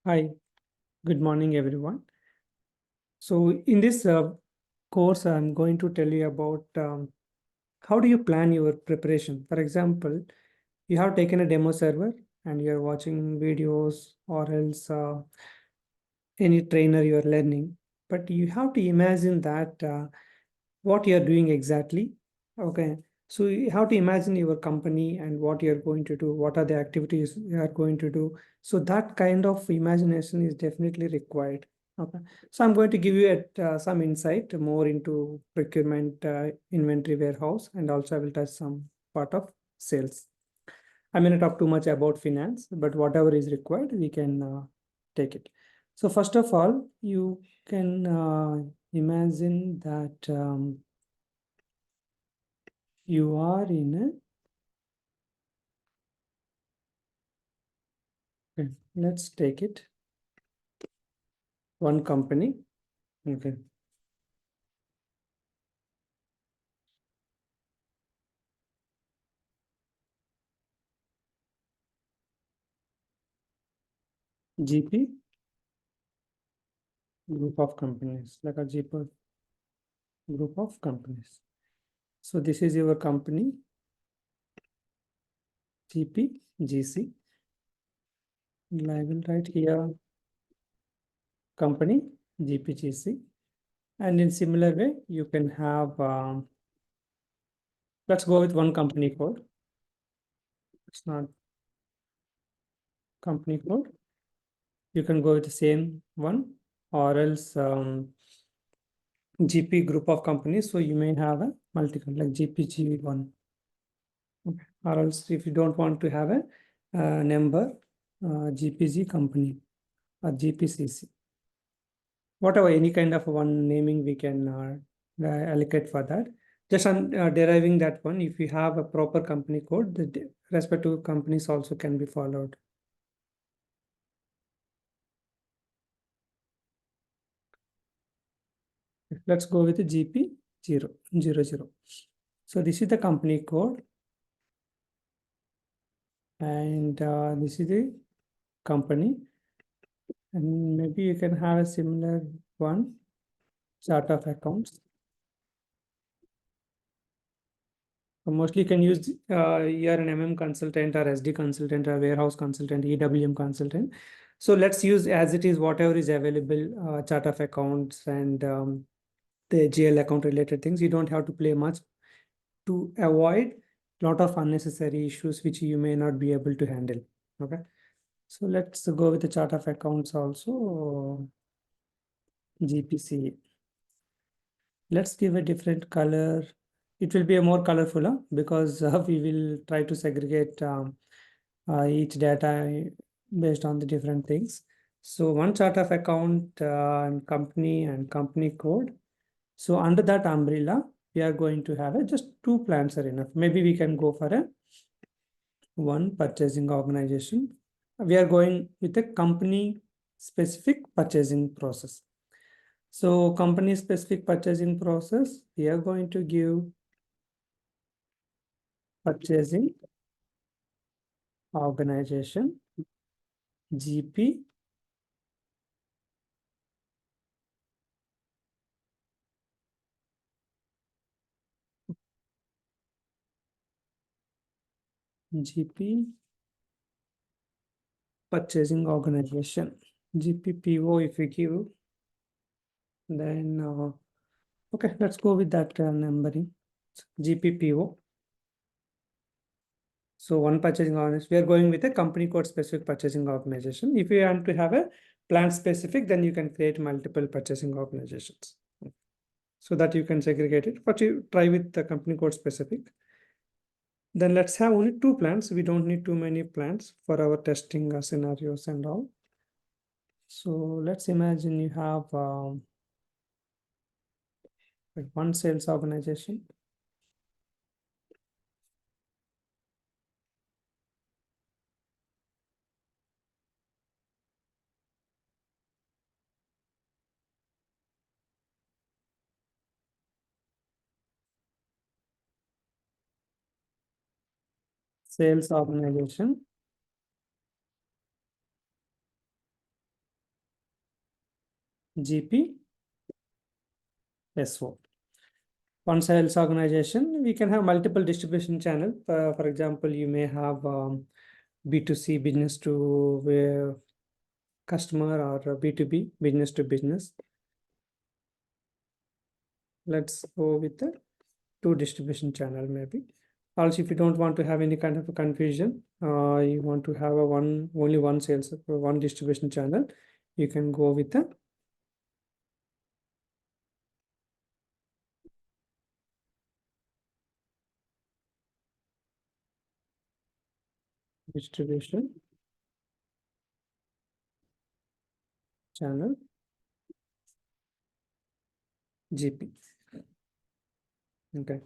Hi, good morning, everyone. So, in this course, I'm going to tell you about how do you plan your preparation. For example, you have taken a demo server and you're watching videos or else any trainer you're learning, but you have to imagine that what you're doing exactly. Okay. So you have to imagine your company and what you're going to do, what are the activities you are going to do. So that kind of imagination is definitely required. Okay. So I'm going to give you some insight more into procurement, inventory warehouse, and also I will touch some part of sales. I may not talk too much about finance, but whatever is required, we can take it. So first of all, you can imagine that you are in okay, let's take it one company. Okay. GP group of companies, like a GP group of companies. So this is your company, GP, GC. I will write here company, GP, GC. And in similar way, you can have, let's go with one company code. It's not company code. You can go with the same one or else GP group of companies. So you may have a multiple like GPG1. Okay. Or else if you don't want to have a number, GPG company or GPCC. Whatever, any kind of one naming we can allocate for that. Just on deriving that one, if you have a proper company code, the respective companies also can be followed. Let's go with the GP 000. So this is the company code, and this is the company, and maybe you can have a similar one, chart of accounts. So mostly you can use you're an MM consultant or SD consultant or warehouse consultant, EWM consultant. So let's use as it is whatever is available, chart of accounts and the GL account related things. You don't have to play much to avoid a lot of unnecessary issues which you may not be able to handle. Okay. So let's go with the chart of accounts also, GPC. Let's give a different color. It will be a more colorful because we will try to segregate each data based on the different things. So one chart of account and company code. So under that umbrella, we are going to have just two plans are enough. Maybe we can go for a one purchasing organization. We are going with a company specific purchasing process. So company specific purchasing process, we are going to give purchasing organization, GP, GP purchasing organization, GPPO if we give, then okay, let's go with that numbering, GPPO. So one purchasing organization, we are going with a company code specific purchasing organization. If you want to have a plant specific, then you can create multiple purchasing organizations so that you can segregate it, but you try with the company code specific. Then let's have only two plants. We don't need too many plants for our testing scenarios and all. So let's imagine you have like one sales organization. Sales organization. GP SO. One sales organization, we can have multiple distribution channel. For example, you may have B2C, business to customer, or B2B, business to business. Let's go with the two distribution channel maybe. Also, if you don't want to have any kind of a confusion, you want to have only one sales, one distribution channel, you can go with the distribution channel GP. Okay.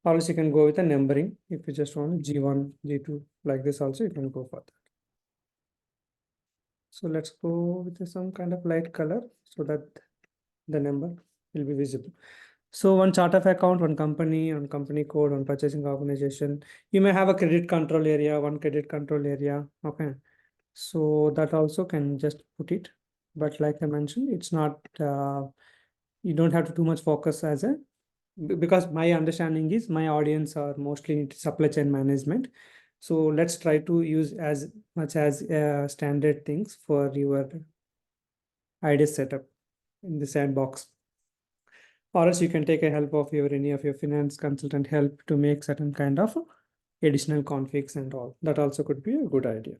Also, you can go with a numbering. If you just want G1, G2, like this also, you can go for that. So let's go with some kind of light color so that the number will be visible. So one chart of account, one company code, one purchasing organization. You may have a credit control area, one credit control area. Okay. So that also can just put it. But like I mentioned, it's not, you don't have to too much focus because my understanding is my audience are mostly into supply chain management. So let's try to use as much as standard things for your IDES setup in the sandbox. Or else you can take a help of any of your finance consultant help to make certain kind of additional configs and all. That also could be a good idea.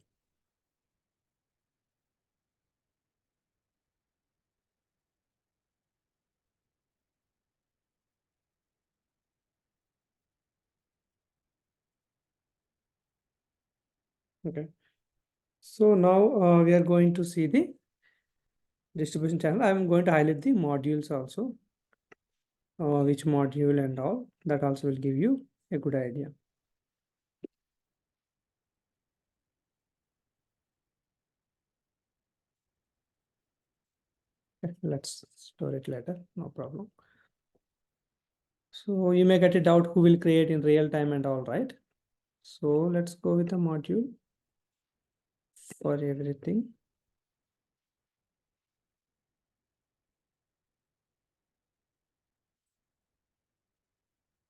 Okay. So now we are going to see the distribution channel. I'm going to highlight the modules also, which module and all. That also will give you a good idea. Okay, let's store it later, no problem. So you may get a doubt who will create in real time and all, right? So let's go with the module for everything.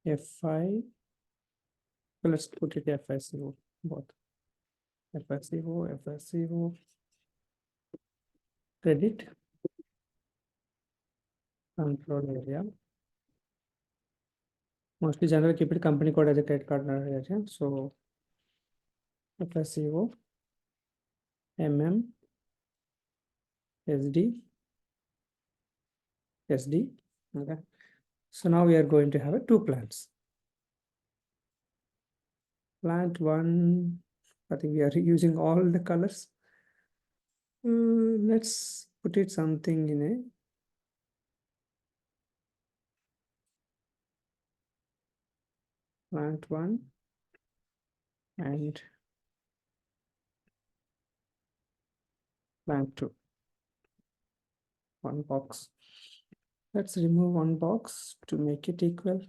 FI, let's put it FICO, both. FICO, credit control area. Mostly generally keep it company code as a credit card area. So FICO, MM, SD. Okay. So now we are going to have two plants. Plant one, I think we are using all the colors. Let's put it something in a plant one and plant two. One box. Let's remove one box to make it equal.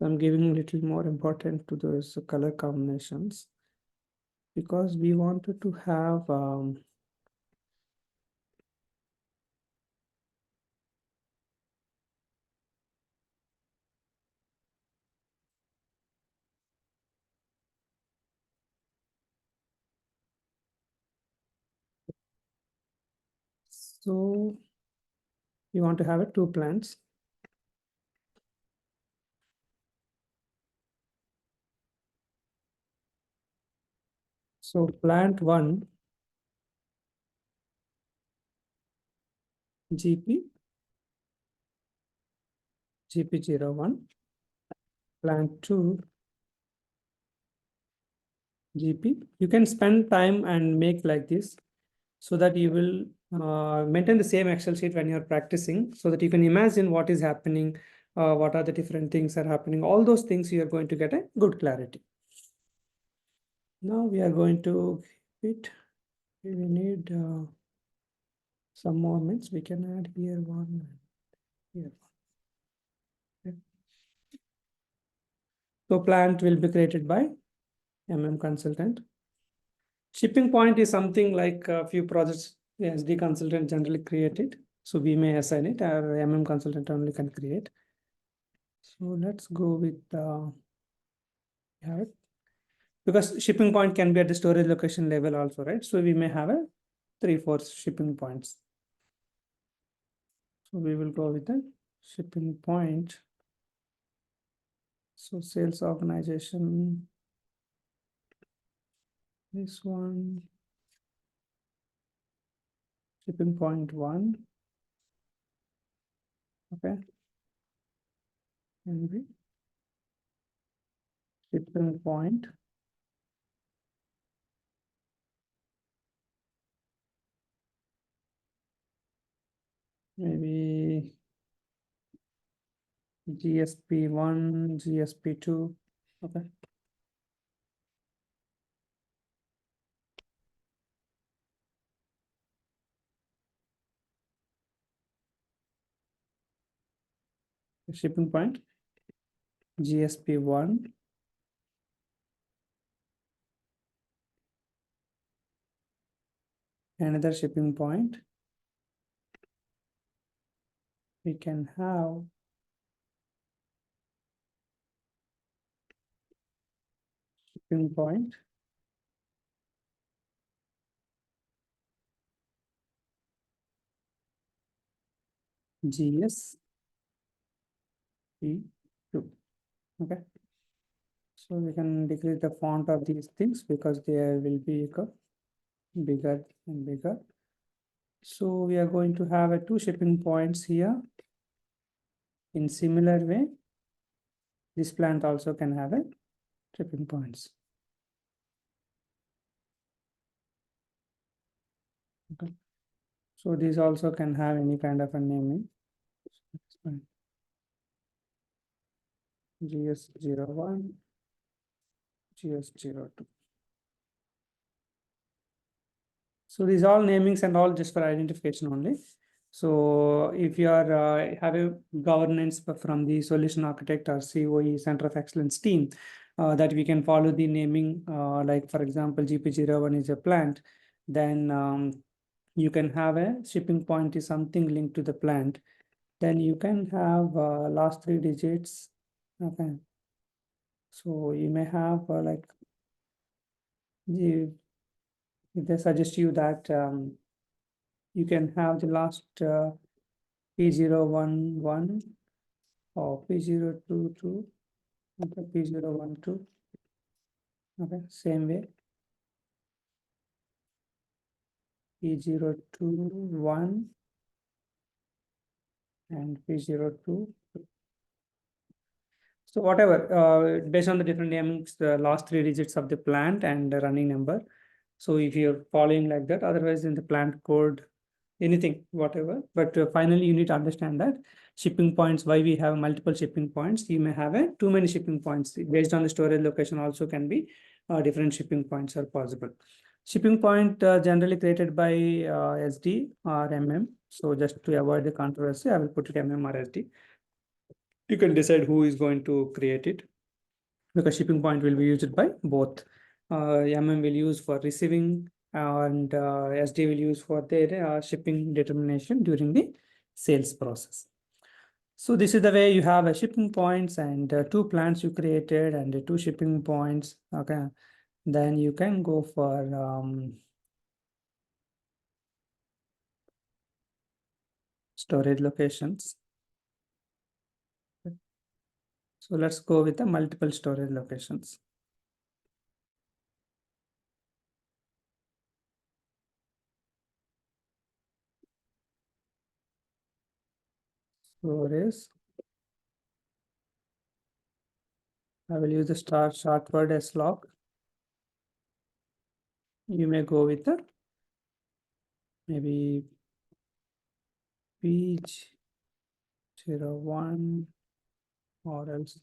I'm giving a little more importance to those color combinations because we wanted to have so we want to have two plants. So plant one GP01, plant two GP. You can spend time and make like this so that you will maintain the same Excel sheet when you're practicing so that you can imagine what is happening, what are the different things are happening. All those things you are going to get a good clarity. Now we are going to it. We need some more minutes. We can add here one, here. Okay. So plant will be created by MM consultant. Shipping point is something like a few projects SD consultant generally created. So we may assign it, or MM consultant only can create. So let's go with have it. Because shipping point can be at the storage location level also, right? So we may have a 3-4 shipping points. So we will go with the shipping point. So sales organization, this one, shipping point 1, okay, and the shipping point maybe GSP1, GSP2, okay. Shipping point GSP1, another shipping point. We can have shipping point GSP2, okay. So we can decrease the font of these things because they will be bigger and bigger. So we are going to have a 2 shipping points here. In similar way, this plant also can have a shipping points. Okay. So these also can have any kind of a naming. GS01, GS02. So these all namings and all just for identification only. So if you are have a governance from the solution architect or COE Center of Excellence team, that we can follow the naming, like for example, GP01 is a plant, then you can have a shipping point is something linked to the plant. Then you can have last 3 digits. Okay. So you may have like they suggest you that you can have the last P011 or P022, okay, P012, okay, same way, P021 and P02. So whatever, based on the different namings, the last 3 digits of the plant and the running number. So if you're following like that, otherwise in the plant code, anything, whatever. But finally, you need to understand that shipping points, why we have multiple shipping points. You may have a too many shipping points based on the storage location also can be different shipping points are possible. Shipping point generally created by SD or MM. So just to avoid the controversy, I will put it MM or SD. You can decide who is going to create it because shipping point will be used by both. MM will use for receiving and SD will use for their shipping determination during the sales process. So this is the way you have a shipping points and 2 plants you created and 2 shipping points. Okay, then you can go for storage locations. So let's go with the multiple storage locations. Storage. I will use the short word as log. You may go with the maybe page 01 or else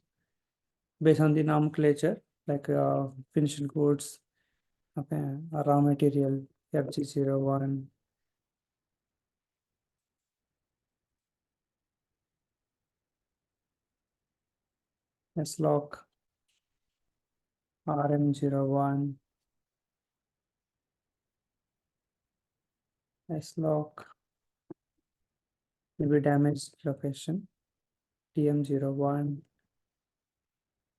based on the nomenclature like finished goods, Okay, raw material FG01, SLOC RM01, SLOC maybe damaged location TM01.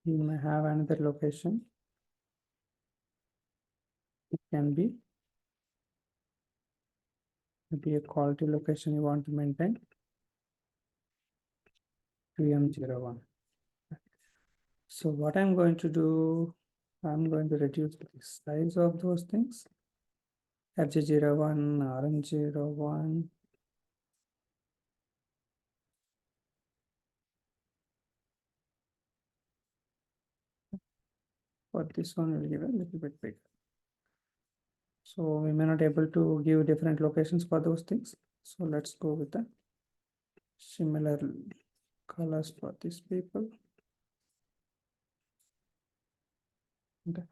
You may have another location. It can be maybe a quality location you want to maintain. TM01. So what I'm going to do, I'm going to reduce the size of those things. FG01, RM01. But this one will give a little bit bigger. So we may not able to give different locations for those things. So let's go with the similar colors for these people. Okay.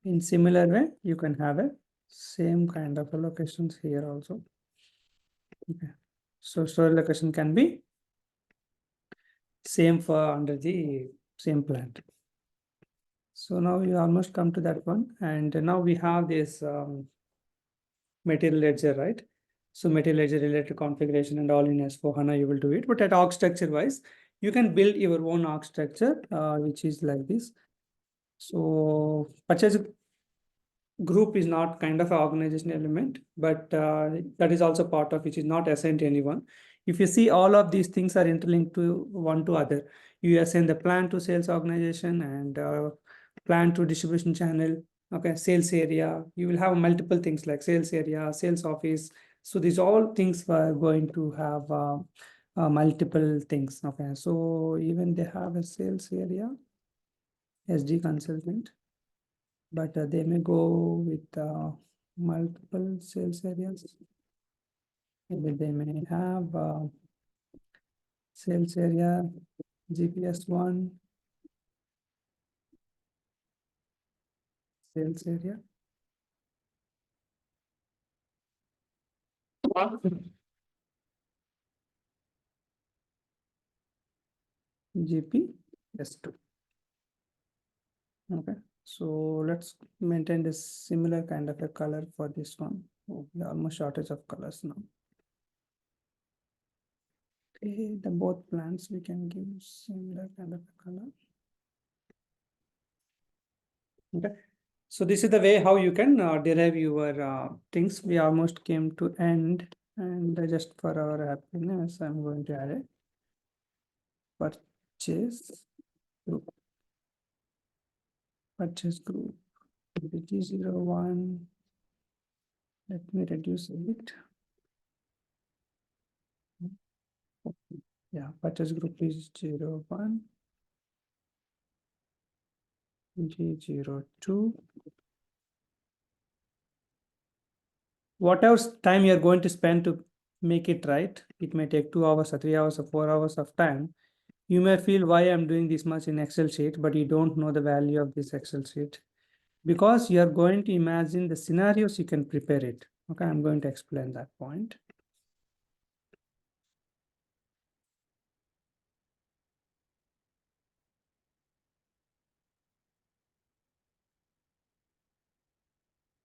In similar way, you can have a same kind of locations here also. Okay. So storage location can be same for under the same plant. So now you almost come to that one, and now we have this material ledger, right? So material ledger related configuration and all in S/4HANA you will do it, but at org structure wise, you can build your own org structure, which is like this. So purchase group is not kind of an organization element, but that is also part of which is not assigned to anyone. If you see, all of these things are interlinked to one to other. You assign the plan to sales organization and plan to distribution channel. Okay, sales area. You will have multiple things like sales area, sales office. So these all things are going to have multiple things. Okay, so even they have a sales area, SD consultant, but they may go with multiple sales areas. Maybe they may have sales area, GPS1, sales area. GPS2. Okay, so let's maintain this similar kind of a color for this one. Oh, we are almost shortage of colors now. Okay, the both plants we can give similar kind of a color. Okay, so this is the way how you can derive your things. We almost came to end, and just for our happiness, I'm going to add a purchase group. Purchase group BG01. Let me reduce a bit. Yeah, purchase group is 01, G02. Whatever time you're going to spend to make it right, it may take 2 hours or 3 hours or 4 hours of time. You may feel why I'm doing this much in Excel sheet, but you don't know the value of this Excel sheet. Because you are going to imagine the scenarios, you can prepare it. Okay, I'm going to explain that point.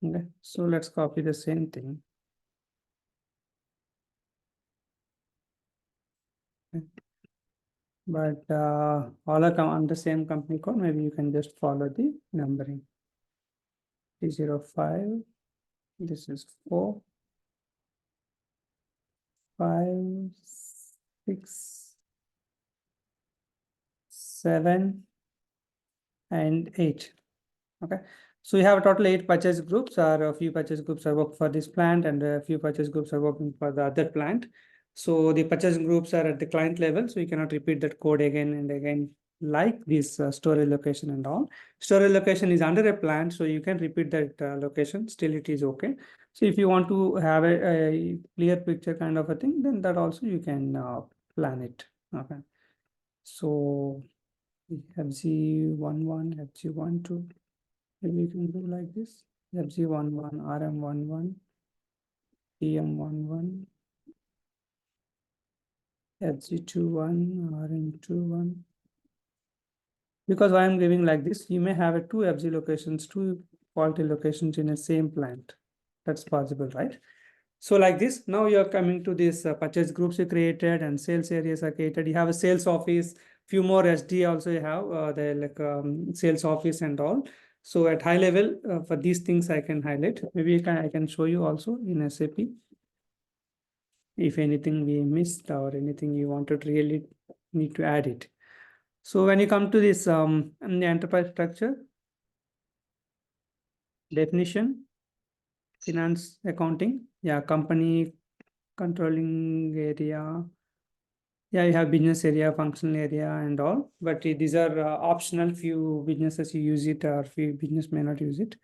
Okay, so let's copy the same thing. Okay. But all are come on the same company code. Maybe you can just follow the numbering. T05. This is 4, 5, 6, 7, and 8. Okay, so you have a total 8 purchase groups, or a few purchase groups are working for this plant, and a few purchase groups are working for the other plant. So the purchase groups are at the client level, so you cannot repeat that code again and again, like this storage location and all. Storage location is under a plant, so you can repeat that location, still it is okay. So if you want to have a clear picture kind of a thing, then that also you can plan it. Okay, so FG11, FG12. Maybe you can do like this. FG11, RM11, PM11, FG21, RM21. Because why I'm giving like this, you may have a two FG locations, two quality locations in a same plant. That's possible, right? So like this, now you're coming to this purchase groups you created and sales areas are created. You have a sales office, few more SD also you have the like sales office and all. So at high level for these things I can highlight. Maybe I can show you also in SAP if anything we missed or anything you wanted really need to add it. So when you come to this the enterprise structure, definition, finance, accounting, yeah, company, controlling area, yeah, you have business area, functional area and all, but these are optional. Few businesses you use it or few business may not use it.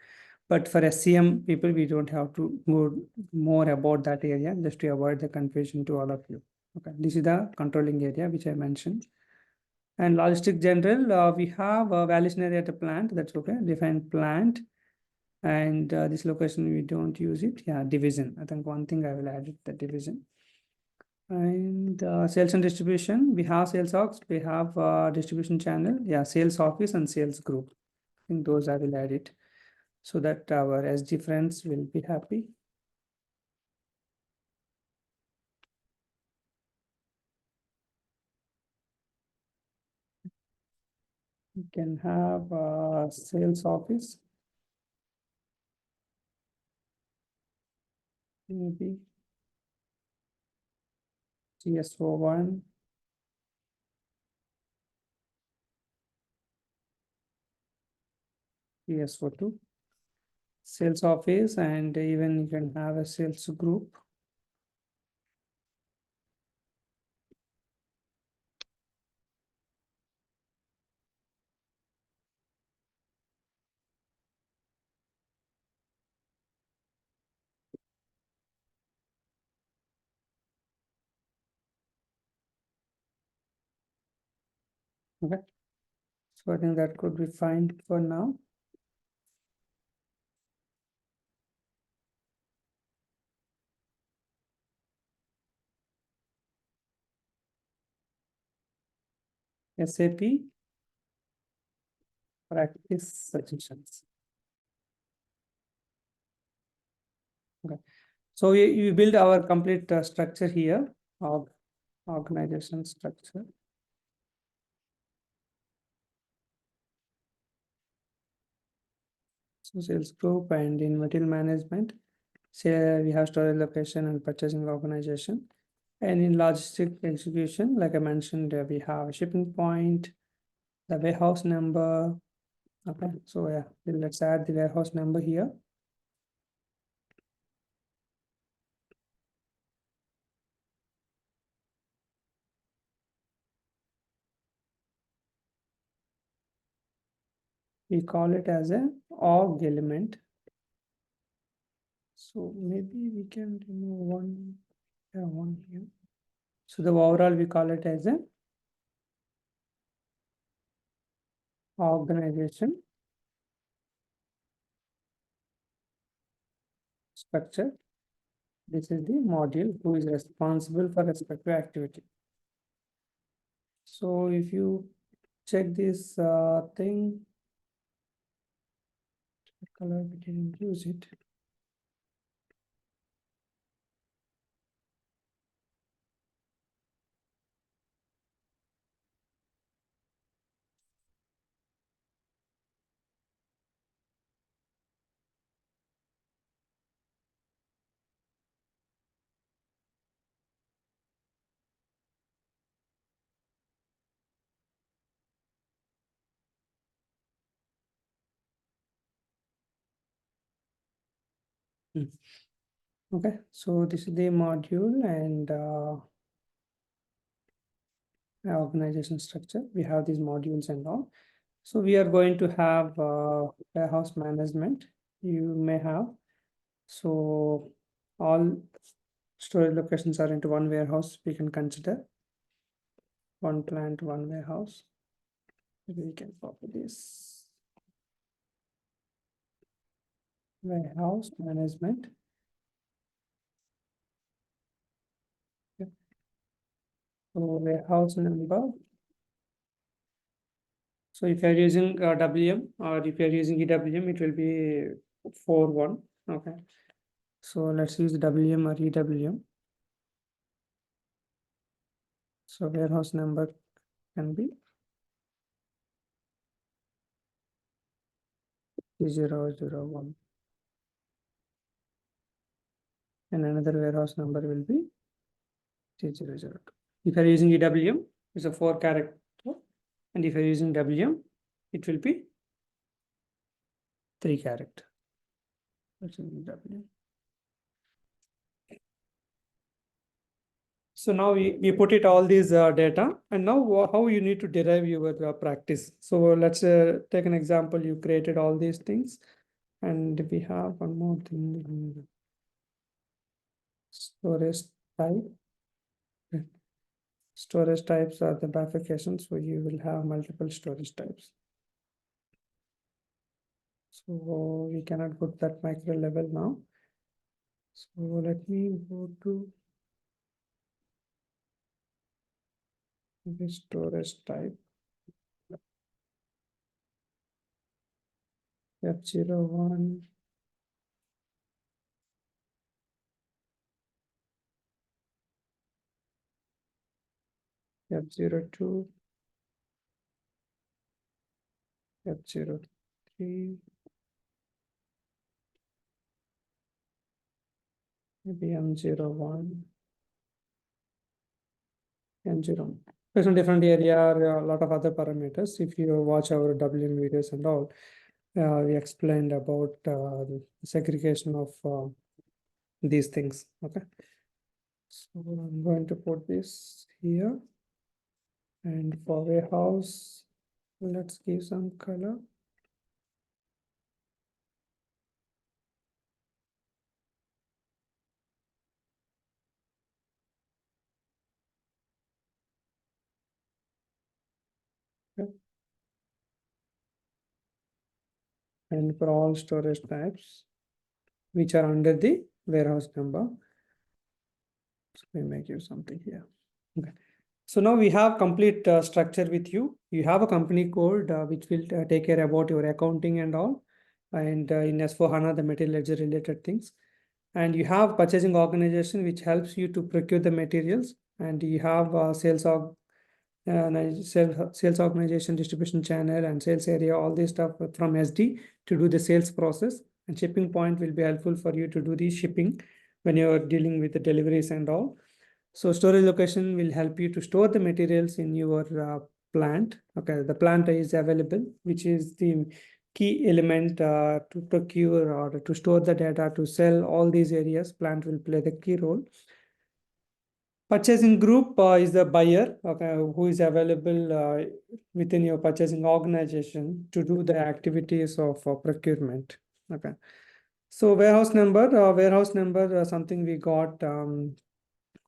But for SCM people, we don't have to go more about that area just to avoid the confusion to all of you. Okay, this is the controlling area which I mentioned. And logistic general, we have a validation area at a plant. That's okay. Define plant. And this location we don't use it. Yeah, division. I think one thing I will add it, the division. And sales and distribution, we have sales ops, we have distribution channel, yeah, sales office and sales group. I think those I will add it so that our SG friends will be happy. You can have sales office, maybe CSO1, CSO2, sales office, and even you can have a sales group. Okay, so I think that could be fine for now. SAP practice suggestions. Okay, so we build our complete structure here of organization structure. So sales group and in material management, say we have storage location and purchasing organization. And in logistic execution, like I mentioned, we have a shipping point, the warehouse number. Okay, so yeah, let's add the warehouse number here. We call it as a org element. So maybe we can remove one here. So the overall we call it as a organization structure. This is the module who is responsible for respective activity. So if you check this thing, color we didn't use it. Okay, so this is the module and organization structure. We have these modules and all. So we are going to have warehouse management. You may have. So all storage locations are into one warehouse. We can consider one plant, one warehouse. Maybe we can copy this. warehouse management. Okay. So warehouse number. So if you are using WM or if you are using EWM, it will be 41. Okay. So let's use WM or EWM. So warehouse number can be 001. And another warehouse number will be 002. If you are using EWM, it's a 4-character. And if you are using WM, it will be 3-character. That's in EWM. So now we put it all these data, and now how you need to derive your practice. So let's take an example. You created all these things, and we have one more thing. Storage type. Storage types are the bifurcations, so you will have multiple storage types. So we cannot put that micro level now. So let me go to the storage type. F01. F02. F03. Maybe M01. M0. Based on different area, a lot of other parameters. If you watch our WM videos and all, we explained about the segregation of these things. Okay. So I'm going to put this here. And for warehouse, let's give some color. Okay. And for all storage types, which are under the warehouse number, so we may give something here. Okay. So now we have complete structure with you. You have a company code which will take care about your accounting and all. And in S4HANA, the material ledger related things. And you have purchasing organization, which helps you to procure the materials. And you have sales organization, distribution channel, and sales area, all this stuff from SD to do the sales process. And shipping point will be helpful for you to do the shipping when you are dealing with the deliveries and all. So storage location will help you to store the materials in your plant. Okay, the plant is available, which is the key element to procure or to store the data, to sell all these areas. Plant will play the key role. Purchasing group is the buyer, okay, who is available within your purchasing organization to do the activities of procurement. Okay. So warehouse number, something we got.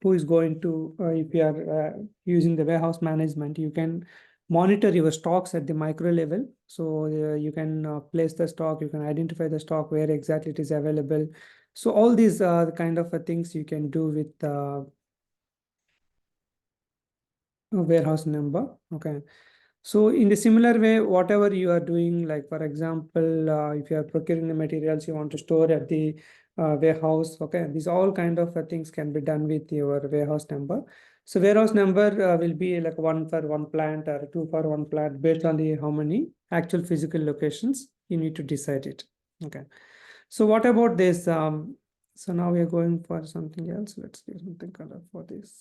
Who is going to, if you are using the warehouse management, you can monitor your stocks at the micro level. So you can place the stock, you can identify the stock, where exactly it is available. So all these are the kind of things you can do with warehouse number. Okay. So in the similar way, whatever you are doing, like for example, if you are procuring the materials you want to store at the warehouse, okay, these all kind of things can be done with your warehouse number. So warehouse number will be like 1 for one plant or 2 for one plant, based on the how many actual physical locations you need to decide it. Okay. So what about this? So now we are going for something else. Let's do something color for this.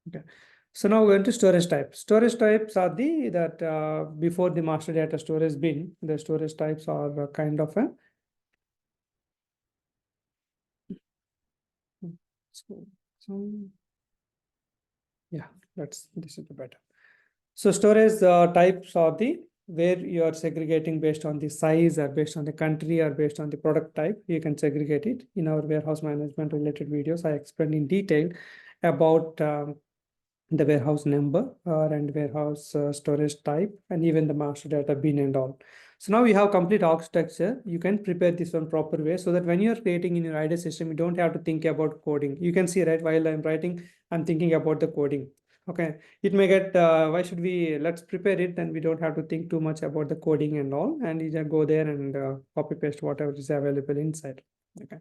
Okay. So now we're going to storage types. Storage types are that before the master data storage bin, the storage types are kind of a. So yeah, this is the better. So storage types are the where you are segregating based on the size or based on the country or based on the product type. You can segregate it. In our warehouse management related videos, I explained in detail about the warehouse number and warehouse storage type, and even the master data bin and all. So now we have complete architecture. You can prepare this one proper way so that when you're creating in your IDES system, you don't have to think about coding. You can see, right, while I'm writing, I'm thinking about the coding. Okay, it may get, why should we, let's prepare it, then we don't have to think too much about the coding and all, and you just go there and copy paste whatever is available inside. Okay.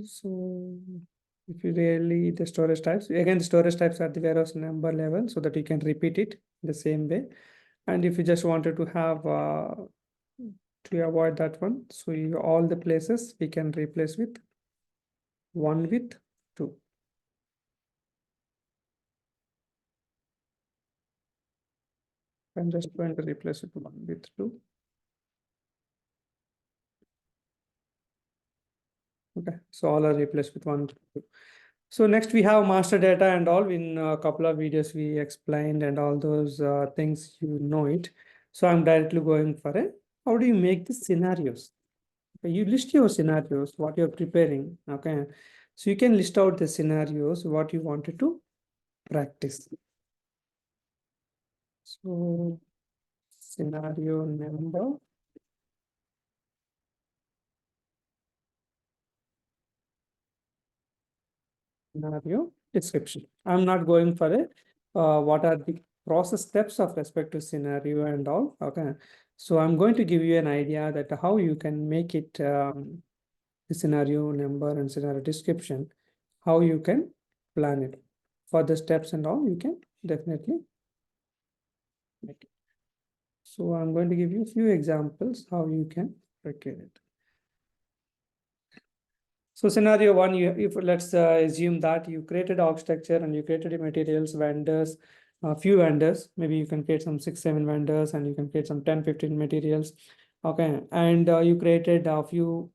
So if you really the storage types, again, the storage types are the warehouse number level so that you can repeat it the same way. And if you just wanted to have to avoid that one, so all the places we can replace with 1 with 2. I'm just going to replace it 1 with 2. Okay, so all are replaced with 1 with 2. So next we have master data and all. In a couple of videos we explained and all those things, you know it. So I'm directly going for it. How do you make the scenarios? Okay, you list your scenarios, what you're preparing. Okay, so you can list out the scenarios, what you wanted to practice. So scenario number, scenario description. I'm not going for it. What are the process steps of respect to scenario and all? Okay, so I'm going to give you an idea that how you can make it the scenario number and scenario description, how you can plan it. For the steps and all, you can definitely make it. So I'm going to give you a few examples how you can prepare it. So scenario one, if let's assume that you created architecture and you created the materials, vendors, a few vendors, maybe you can create some 6, 7 vendors and you can create some 10, 15 materials. Okay, and you created a few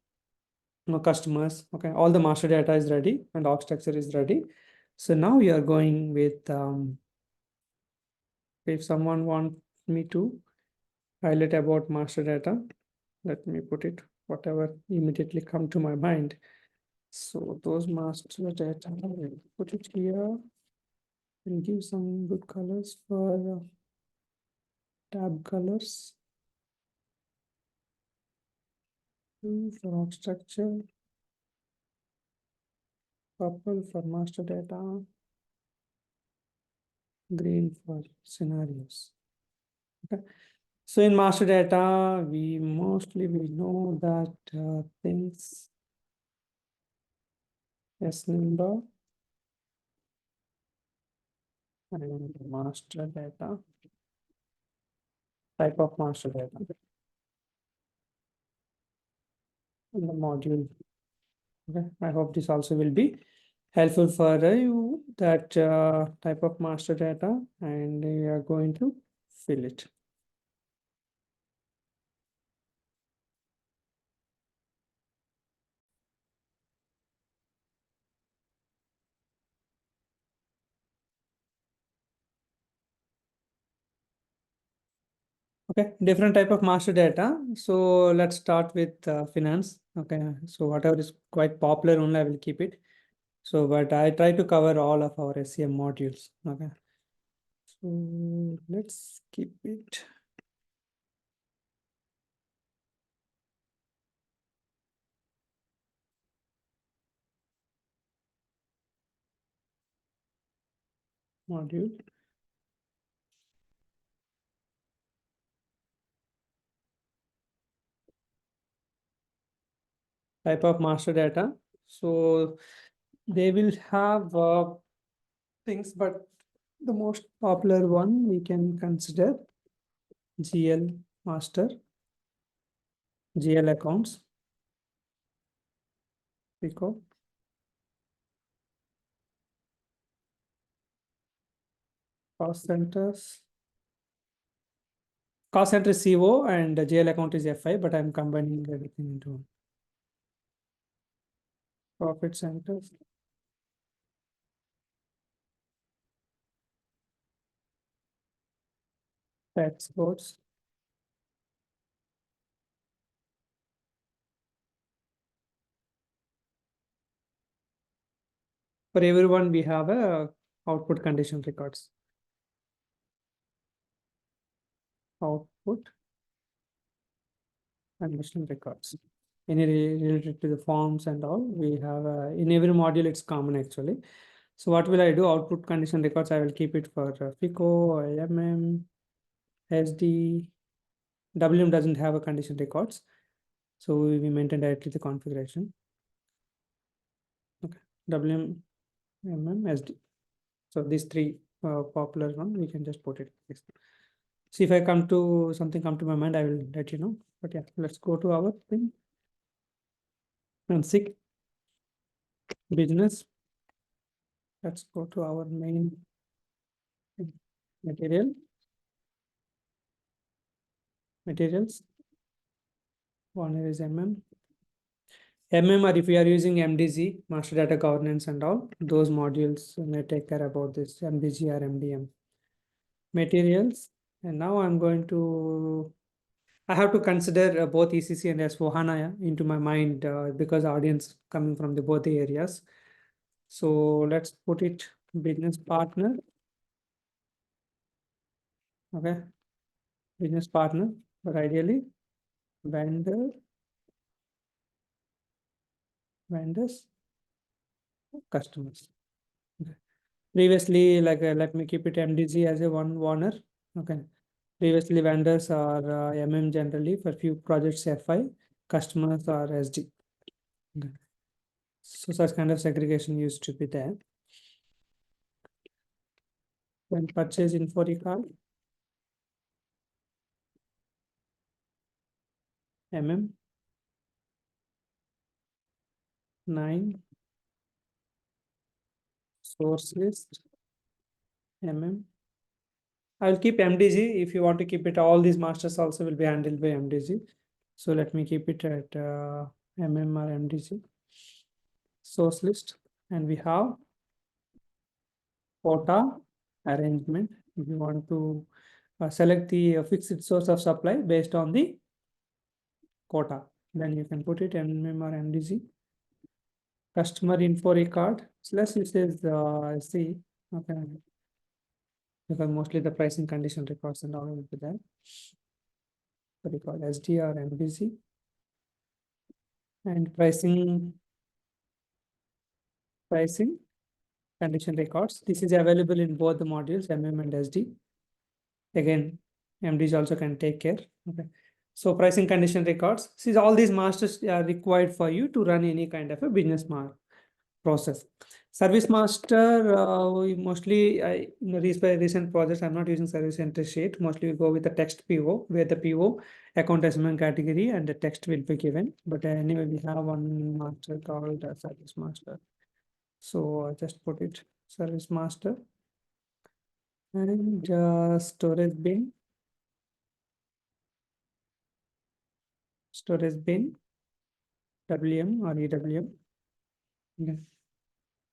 customers. Okay, all the master data is ready and architecture is ready. So now you are going with, if someone want me to highlight about master data, let me put it, whatever immediately come to my mind. So those master data, I'll put it here and give some good colors for tab colors. Blue for architecture, purple for master data, green for scenarios. Okay. So in master data, we know that things S number and master data, type of master data, and the module. Okay, I hope this also will be helpful for you, that type of master data, and you are going to fill it. Okay, different type of master data. So let's start with finance. Okay, so whatever is quite popular only I will keep it. So, but I try to cover all of our SCM modules. Okay, so let's keep it. Module. Type of master data. So they will have things, but the most popular one we can consider GL master, GL accounts, Pico, cost centers. Cost center is CO and GL account is FI, but I'm combining everything into one. Profit centers. Tax codes. For everyone, we have a output condition records. Output condition records. Any related to the forms and all, we have in every module, it's common actually. So what will I do? Output condition records, I will keep it for FICO, MM, SD. WM doesn't have a condition records. So we maintain directly the configuration. Okay, WM, MM, SD. So these three popular one, we can just put it. See if I come to something come to my mind, I will let you know. But yeah, let's go to our thing. And six, business. Let's go to our main materials. One is MM. MM, or if we are using MDG, Master Data Governance and all, those modules may take care about this, MDG or MDM. Materials. And now I'm going to, I have to consider both ECC and S4HANA into my mind because audience coming from the both the areas. So let's put it business partner. Okay. Business partner, but ideally vendors, customers. Okay. Previously, like let me keep it MDG as a one owner. Okay. Previously, vendors are MM generally for few projects FI, customers are SD. Okay. So such kind of segregation used to be there. When purchase info record, MM 9, source list, MM. I will keep MDG. If you want to keep it, all these masters also will be handled by MDG. So let me keep it at MM or MDG. Source list, and we have quota arrangement. If you want to select the fixed source of supply based on the quota, then you can put it MM or MDG. Customer info record. So let's use this see. Okay. Because mostly the pricing condition records and all will be there. Record SD or MDG. And pricing condition records. This is available in both the modules, MM and SD. Again, MDs also can take care. Okay. So pricing condition records. See, all these masters are required for you to run any kind of a business process. Service master, mostly in the recent projects, I'm not using service center sheet. Mostly we go with the text PO, where the PO account assignment category and the text will be given. But anyway, we have one master called service master. So I just put it service master and storage bin, WM or EWM. Okay.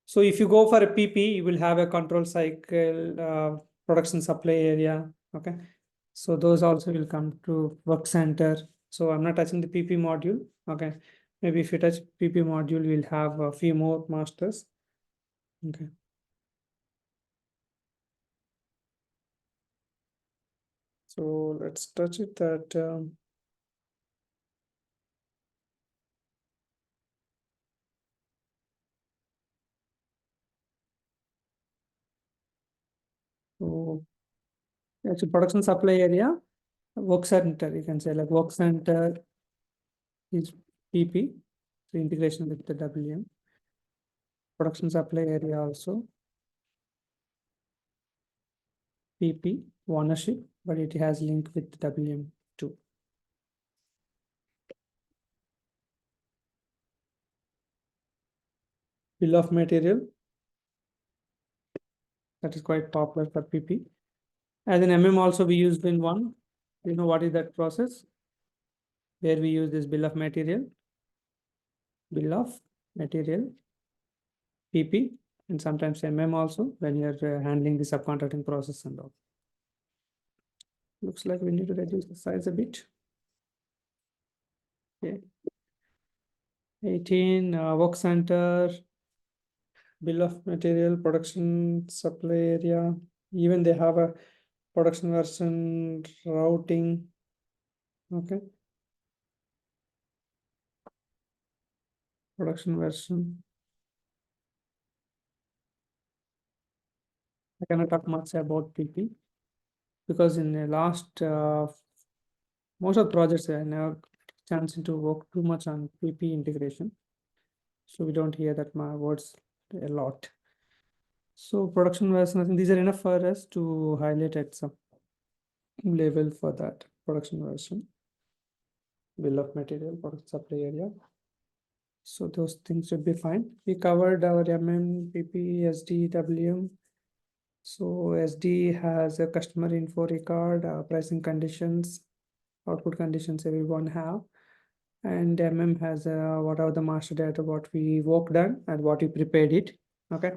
So if you go for a PP, you will have a control cycle, production supply area. Okay. So those also will come to work center. So I'm not touching the PP module. Okay. Maybe if you touch PP module, we'll have a few more masters. Okay. So let's touch it that so it's a production supply area, work center, you can say like work center is PP, so integration with the WM. Production supply area also PP ownership, but it has link with WM too. Bill of material, that is quite popular for PP. As an MM also we used in one. You know what is that process? Where we use this bill of material, PP, and sometimes MM also when you're handling the subcontracting process and all. Looks like we need to reduce the size a bit. Okay. 18 work center. bill of material, production supply area. Even they have a production version, routing. Okay. Production version. I cannot talk much about PP because in the last most of the projects I never chance to work too much on PP integration. So we don't hear that my words a lot. So production version, I think these are enough for us to highlight at some level for that production version. Bill of material, product supply area. So those things should be fine. We covered our MM, PP, SD, WM. So SD has a customer info record, pricing conditions, output conditions everyone have. And MM has what are the master data, what we worked on and what we prepared it. Okay.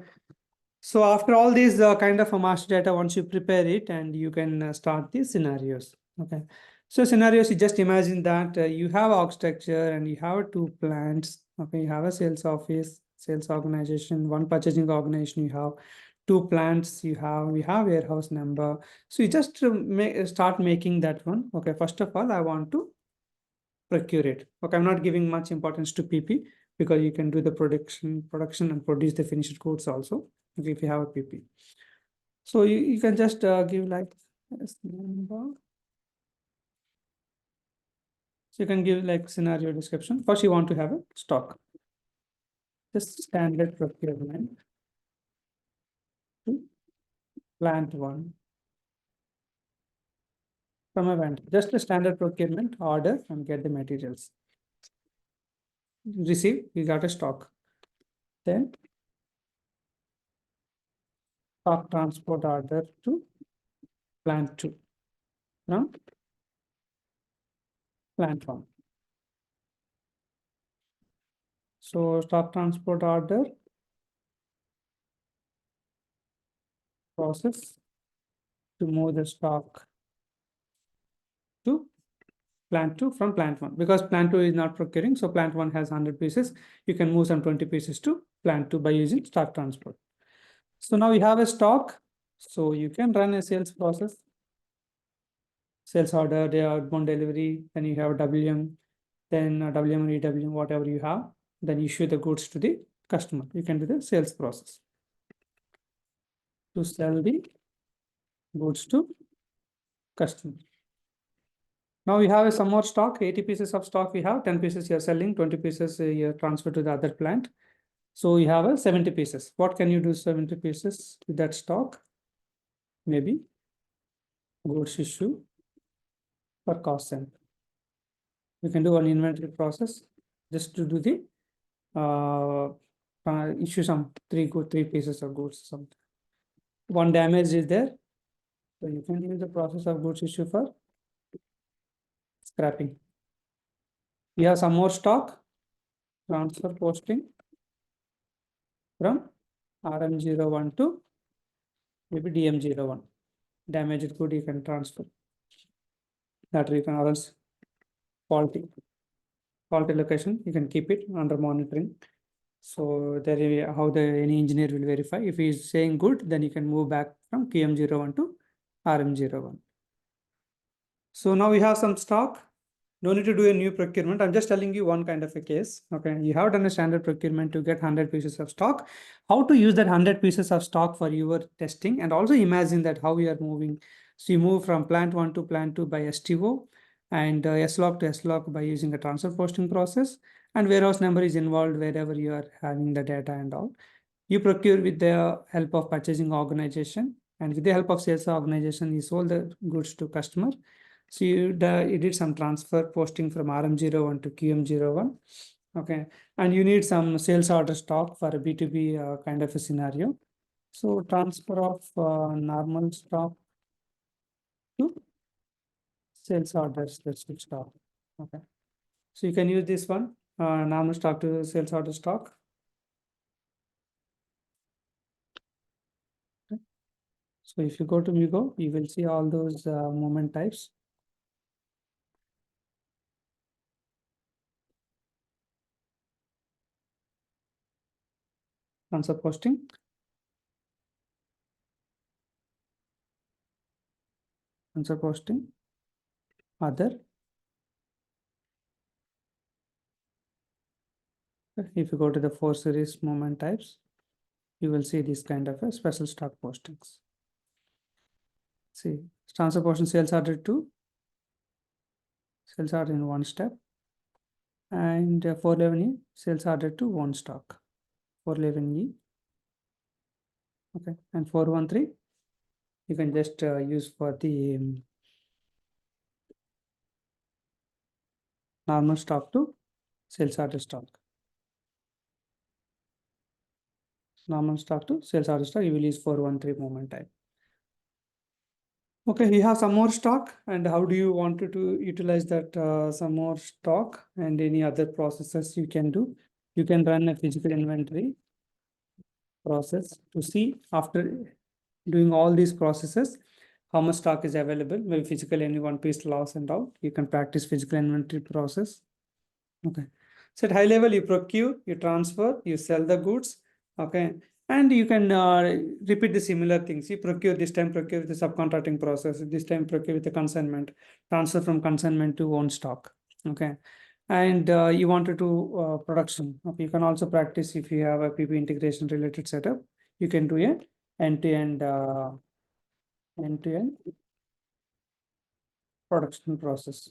So after all these kind of a master data, once you prepare it and you can start the scenarios. Okay. So scenarios, you just imagine that you have org structure and you have two plants. Okay. You have a sales office, sales organization, one purchasing organization, you have two plants, we have warehouse number. So you just start making that one. Okay. First of all, I want to procure it. Okay. I'm not giving much importance to PP because you can do the production and produce the finished goods also if you have a PP. So you can just give like number. So you can give like scenario description. First, you want to have a stock. Just standard procurement to plant one from a vendor. Just a standard procurement, order and get the materials. Receive, you got a stock. Then stock transport order to plant two from plant one. So stock transport order process to move the stock to plant 2 from plant 1 because plant 2 is not procuring. So plant 1 has 100 pieces. You can move some 20 pieces to plant 2 by using stock transport. So now you have a stock. So you can run a sales process, sales order, day outbound delivery, then you have WM, then WM and EWM, whatever you have, then issue the goods to the customer. You can do the sales process to sell the goods to customer. Now we have some more stock, 80 pieces of stock we have, 10 pieces you're selling, 20 pieces you transfer to the other plant. So you have a 70 pieces. What can you do 70 pieces with that stock? Maybe goods issue for cost center. You can do an inventory process just to do the issue some three pieces of goods. Something. One damage is there. So you can use the process of goods issue for scrapping. You have some more stock, transfer posting from RM01 to maybe DM01. Damaged good you can transfer. That you can else faulty location, you can keep it under monitoring. So there how any engineer will verify. If he is saying good, then you can move back from QM01 to RM01. So now we have some stock. No need to do a new procurement. I'm just telling you one kind of a case. Okay, you have done a standard procurement to get 100 pieces of stock. How to use that 100 pieces of stock for your testing, and also imagine that how we are moving. So you move from plant 1 to plant 2 by STO, and S-log to S-log by using a transfer posting process, and warehouse number is involved wherever you are having the data and all. You procure with the help of purchasing organization, and with the help of sales organization, you sold the goods to customer. So you did some transfer posting from RM01 to QM01. Okay. And you need some sales order stock for a B2B kind of a scenario. So transfer of normal stock to sales order specific stock. Okay. So you can use this one, normal stock to sales order stock. Okay. So if you go to Migo, you will see all those movement types. Transfer posting. Transfer posting. Other. If you go to the 4 series movement types, you will see this kind of a special stock postings. See, transfer portion sales order to sales order in one step, and 411E sales order to one stock. 411E. Okay, and 413 you can just use for the normal stock to sales order stock. Normal stock to sales order stock, you will use 413 movement type. Okay, we have some more stock, and how do you want to utilize that some more stock and any other processes you can do? You can run a physical inventory process to see after doing all these processes how much stock is available, maybe physical any one piece loss and all. You can practice physical inventory process. Okay, so at high level you procure, you transfer, you sell the goods. Okay, and you can repeat the similar things. You procure, this time procure with the subcontracting process, this time procure with the consignment, transfer from consignment to own stock. Okay, and you want to do production. Okay, you can also practice if you have a PP integration related setup. You can do a end-to-end production process.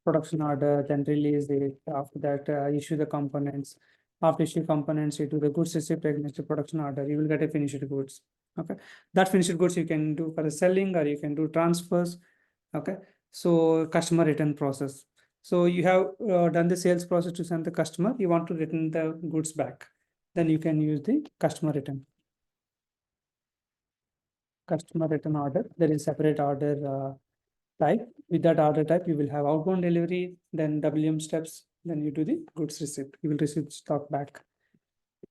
Production order, then release it. After that, issue the components. After issue components, you do the goods receipt against the production order. You will get a finished goods. Okay, that finished goods you can do for the selling, or you can do transfers. Okay, so customer return process. So you have done the sales process to send the customer. You want to return the goods back. Then you can use the customer return. Customer return order. There is separate order type. With that order type, you will have outbound delivery, then WM steps, then you do the goods receipt. You will receive stock back.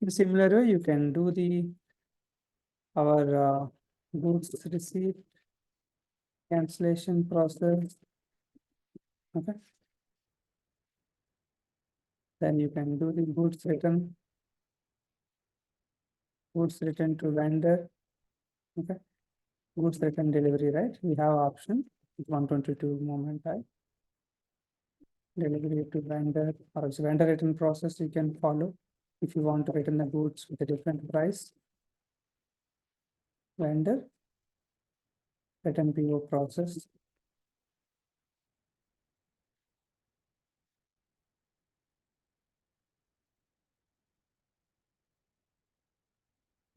In similar way, you can do the our goods receipt cancellation process. Okay. Then you can do the goods return to vendor. Okay. Goods return delivery, right? We have option 122 moment type. Delivery to vendor, or else vendor return process you can follow if you want to return the goods with a different price. Vendor return PO process.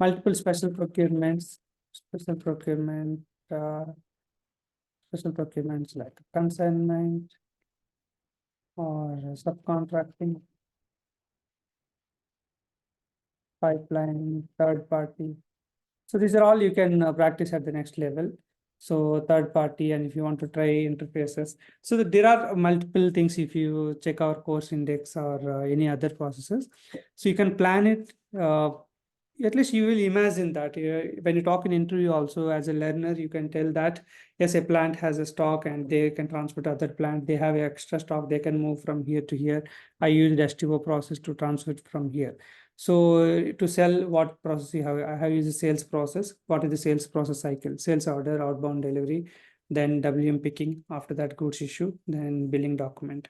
Multiple special procurements, special procurements like consignment or subcontracting, pipeline, third party. So these are all you can practice at the next level. So third party, and if you want to try interfaces. So there are multiple things if you check our course index or any other processes. So you can plan it. At least you will imagine that when you talk in interview also as a learner, you can tell that yes, a plant has a stock and they can transfer to other plant. They have extra stock. They can move from here to here. I use the STO process to transfer it from here. So to sell, what process you have? I have used the sales process. What is the sales process cycle? Sales order, outbound delivery, then WM picking, after that goods issue, then billing document.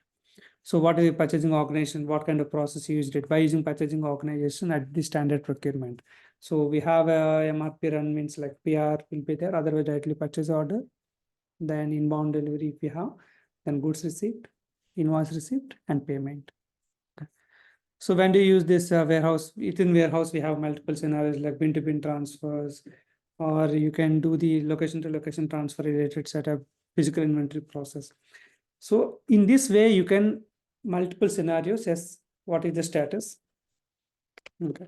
So what is the purchasing organization? What kind of process you used it? By using purchasing organization at the standard procurement. So we have a MRP run, means like PR will be there, otherwise directly purchase order, then inbound delivery if we have, then goods receipt, invoice receipt, and payment. So when do you use this warehouse? Within warehouse, we have multiple scenarios like bin-to-bin transfers, or you can do the location-to-location transfer related setup, physical inventory process. So in this way, you can multiple scenarios. Yes, what is the status? Okay.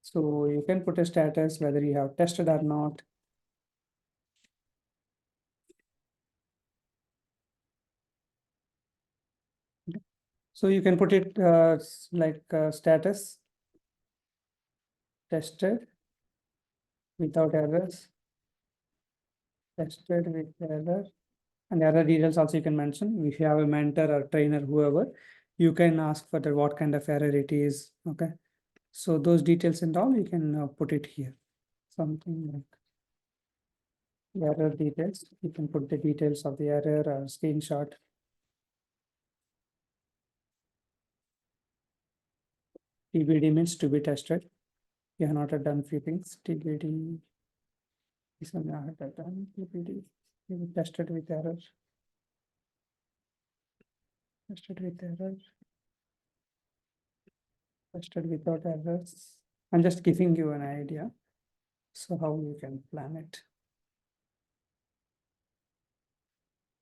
So you can put a status whether you have tested or not. So you can put it like status tested without errors, tested with error, and error details also you can mention. If you have a mentor or trainer, whoever, You can ask for the what kind of error it is. Okay. So those details and all, you can put it here. Something like error details. You can put the details of the error or screenshot. TBD means to be tested. You have not done few things. TBD. This one I have done. TBD. You will tested with error. Tested with error. Tested without errors. I'm just giving you an idea. So how you can plan it.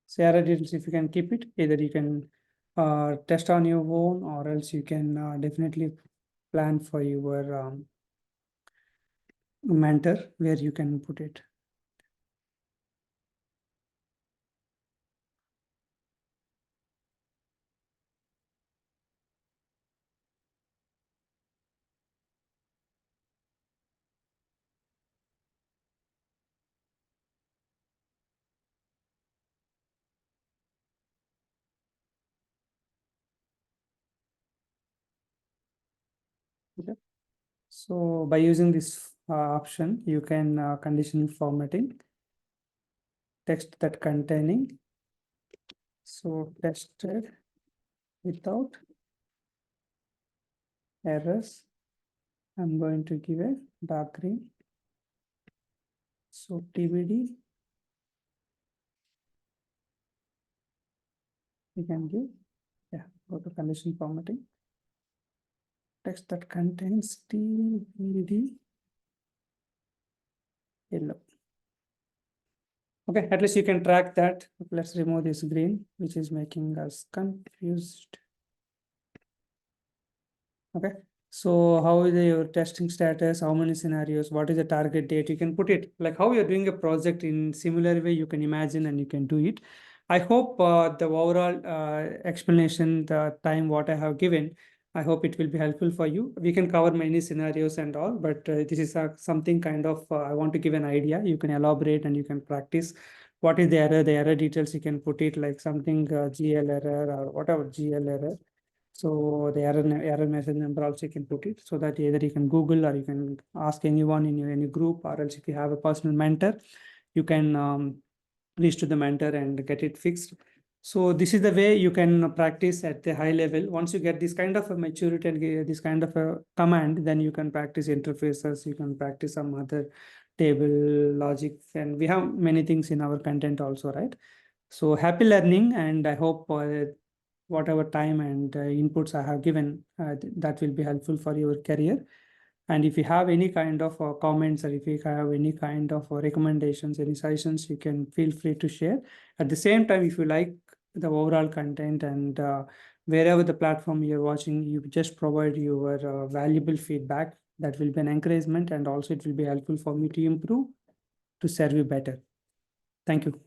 So error details, if you can keep it, either you can test on your own, or else you can definitely plan for your mentor where you can put it. Okay. So by using this option, you can conditional formatting text that containing. So tested without errors. I'm going to give a dark green. So TBD. You can give, go to condition formatting. Text that contains TBD yellow. Okay, at least you can track that. Let's remove this green, which is making us confused. Okay, so how is your testing status? How many scenarios? What is the target date? You can put it like how you're doing a project in similar way. You can imagine and you can do it. I hope the overall explanation, the time what I have given, I hope it will be helpful for you. We can cover many scenarios and all, but this is something kind of I want to give an idea. You can elaborate and you can practice. What is the error? The error details you can put it like something GL error or whatever GL error. So the error message number also you can put it, so that either you can Google or you can ask anyone in your any group, or else if you have a personal mentor, you can reach to the mentor and get it fixed. So this is the way you can practice at the high level. Once you get this kind of a maturity and this kind of a command, then you can practice interfaces, you can practice some other table logic, and we have many things in our content also, right? So happy learning, and I hope whatever time and inputs I have given, that will be helpful for your career. And if you have any kind of comments, or if you have any kind of recommendations, any suggestions, you can feel free to share. At the same time, if you like the overall content and wherever the platform you're watching, you just provide your valuable feedback. That will be an encouragement, and also it will be helpful for me to improve, to serve you better. Thank you.